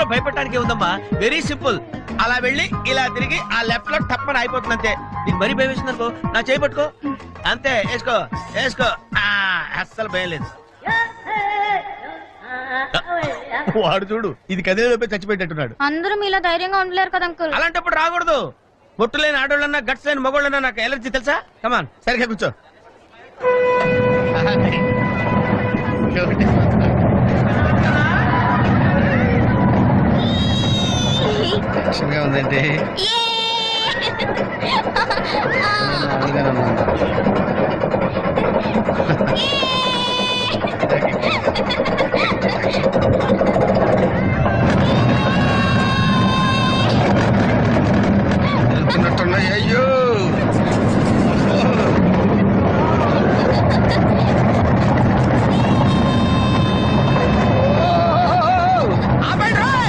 ఇందులో భయపడటానికి ఉందమ్మా, very simple. అలా వెళ్ళి ఇలా తిరిగి ఆ లెఫ్ట్ లో టప్పని అయిపోతుంది అంతే. నీకు మరీ భయం వేసింది అనుకో, నా చేయి పట్టుకో అంతే, వేసుకో వేసుకో. అస్సలు భయం లేదు. వాడు చూడు, ఇది కదిలేలోపే చచ్చిపోయేటట్టున్నాడు. అందరూ మీలా ధైర్యంగా ఉండలేరు కదా అంకుల్. అలాంటప్పుడు రాకూడదు. పొట్టు లేని ఆడోళ్ళన్నా గట్స్ లేని మగోళ్ళన్నా నాకు ఎలర్జీ తెలుసా. కమాన్ సరిగ్గా కూర్చో. ఉందండి.